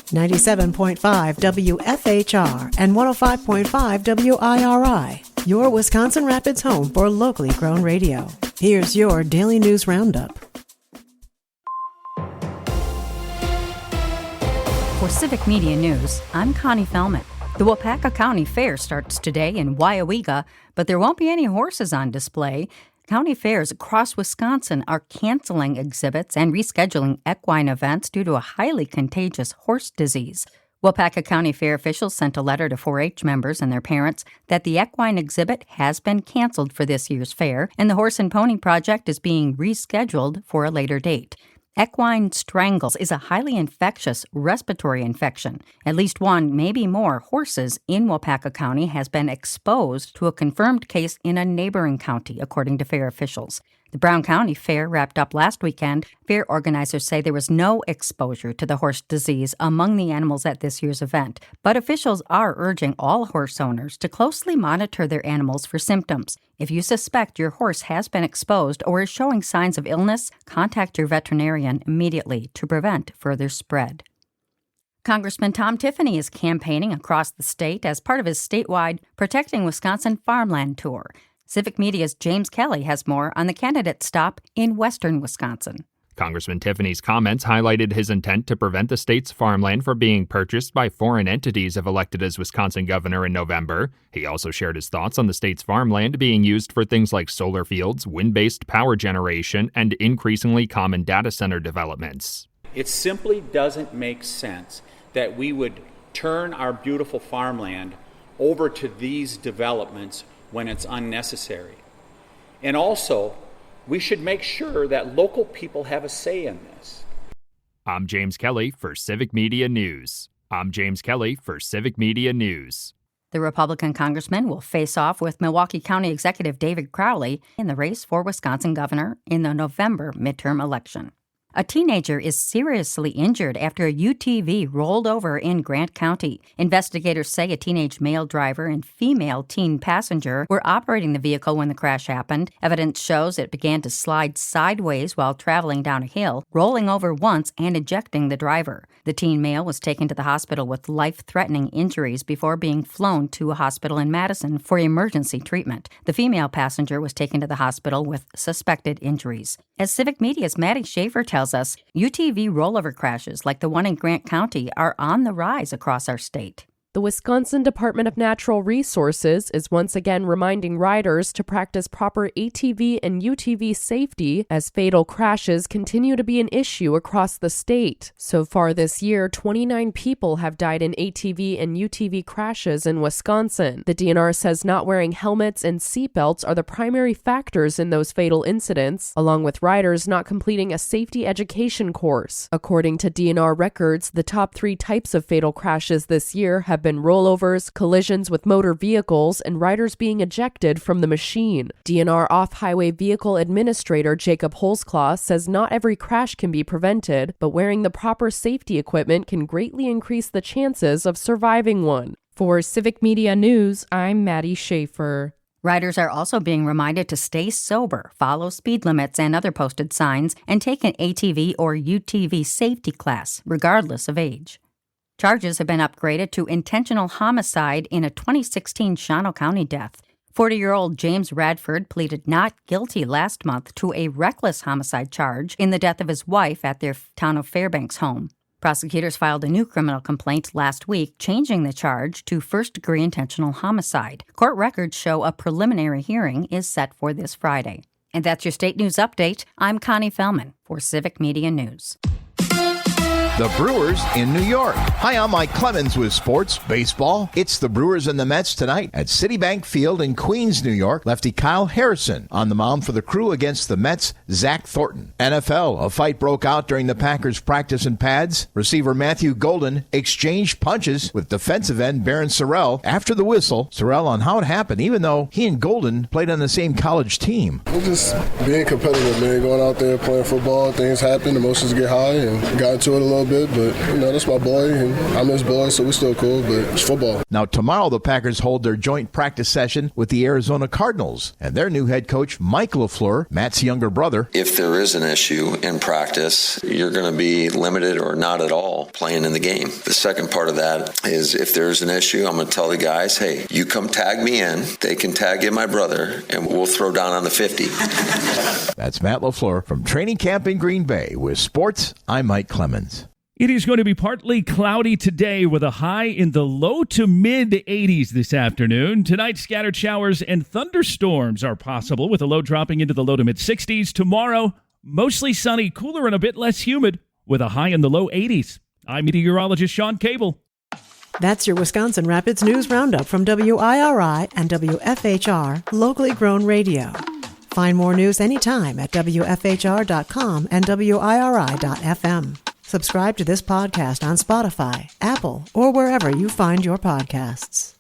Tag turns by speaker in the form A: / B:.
A: 97.5 WFHR and 105.5 WIRI, your Wisconsin Rapids home for locally grown radio. Here's your Daily News Roundup.
B: For Civic Media News, I'm Connie Fellman. The Waupaca County Fair starts today in Waiawega, but there won't be any horses on display. County fairs across Wisconsin are canceling exhibits and rescheduling equine events due to a highly contagious horse disease. Waupaca County Fair officials sent a letter to 4-H members and their parents that the equine exhibit has been canceled for this year's fair, and the Horse and Pony Project is being rescheduled for a later date. Equine strangles is a highly infectious respiratory infection. At least one, maybe more, horses in Waupaca County has been exposed to a confirmed case in a neighboring county, according to fair officials. The Brown County Fair wrapped up last weekend. Fair organizers say there was no exposure to the horse disease among the animals at this year's event, but officials are urging all horse owners to closely monitor their animals for symptoms. If you suspect your horse has been exposed or is showing signs of illness, contact your veterinarian immediately to prevent further spread. Congressman Tom Tiffany is campaigning across the state as part of his statewide Protecting Wisconsin Farmland tour. Civic Media's James Kelly has more on the candidate stop in western Wisconsin.
C: Congressman Tiffany's comments highlighted his intent to prevent the state's farmland from being purchased by foreign entities if elected as Wisconsin governor in November. He also shared his thoughts on the state's farmland being used for things like solar fields, wind-based power generation, and increasingly common data center developments.
D: It simply doesn't make sense that we would turn our beautiful farmland over to these developments when it's unnecessary. And also, we should make sure that local people have a say in this.
C: I'm James Kelly for Civic Media News.
B: The Republican congressman will face off with Milwaukee County Executive David Crowley in the race for Wisconsin governor in the November midterm election. A teenager is seriously injured after a UTV rolled over in Grant County. Investigators say a teenage male driver and female teen passenger were operating the vehicle when the crash happened. Evidence shows it began to slide sideways while traveling down a hill, rolling over once and ejecting the driver. The teen male was taken to the hospital with life-threatening injuries before being flown to a hospital in Madison for emergency treatment. The female passenger was taken to the hospital with suspected injuries. As Civic Media's Maddie Schaefer tells us, UTV rollover crashes like the one in Grant County are on the rise across our state.
E: The Wisconsin Department of Natural Resources is once again reminding riders to practice proper ATV and UTV safety as fatal crashes continue to be an issue across the state. So far this year, 29 people have died in ATV and UTV crashes in Wisconsin. The DNR says not wearing helmets and seatbelts are the primary factors in those fatal incidents, along with riders not completing a safety education course. According to DNR records, the top 3 types of fatal crashes this year have been rollovers, collisions with motor vehicles, and riders being ejected from the machine. DNR Off-Highway Vehicle Administrator Jacob Holzclaw says not every crash can be prevented, but wearing the proper safety equipment can greatly increase the chances of surviving one. For Civic Media News, I'm Maddie Schaefer.
B: Riders are also being reminded to stay sober, follow speed limits and other posted signs, and take an ATV or UTV safety class, regardless of age. Charges have been upgraded to intentional homicide in a 2016 Shawano County death. 40-year-old James Radford pleaded not guilty last month to a reckless homicide charge in the death of his wife at their town of Fairbanks home. Prosecutors filed a new criminal complaint last week, changing the charge to first-degree intentional homicide. Court records show a preliminary hearing is set for this Friday. And that's your state news update. I'm Connie Fellman for Civic Media News.
F: The Brewers in New York. Hi, I'm Mike Clemens with Sports Baseball. It's the Brewers and the Mets tonight at Citibank Field in Queens, New York. Lefty Kyle Harrison on the mound for the Crew against the Mets' Zach Thornton. NFL, a fight broke out during the Packers' practice in pads. Receiver Matthew Golden exchanged punches with defensive end Baron Sorrell after the whistle. Sorrell on how it happened, even though he and Golden played on the same college team.
G: We're just being competitive, man. Going out there playing football, things happen, emotions get high, and got into it a little little bit, but, you know, that's my boy, and I'm his boy, so we're still cool, but it's football.
F: Now, tomorrow the Packers hold their joint practice session with the Arizona Cardinals and their new head coach, Mike LaFleur, Matt's younger brother.
H: If there is an issue in practice, you're going to be limited or not at all playing in the game. The second part of that is if there's an issue, I'm going to tell the guys, hey, you come tag me in, they can tag in my brother, and we'll throw down on the 50.
F: That's Matt LaFleur from training camp in Green Bay. With sports, I'm Mike Clemens.
I: It is going to be partly cloudy today with a high in the low to mid 80s this afternoon. Tonight, scattered showers and thunderstorms are possible with a low dropping into the low to mid 60s. Tomorrow, mostly sunny, cooler and a bit less humid with a high in the low 80s. I'm meteorologist Sean Cable.
A: That's your Wisconsin Rapids News Roundup from WIRI and WFHR, locally grown radio. Find more news anytime at WFHR.com and WIRI.FM. Subscribe to this podcast on Spotify, Apple, or wherever you find your podcasts.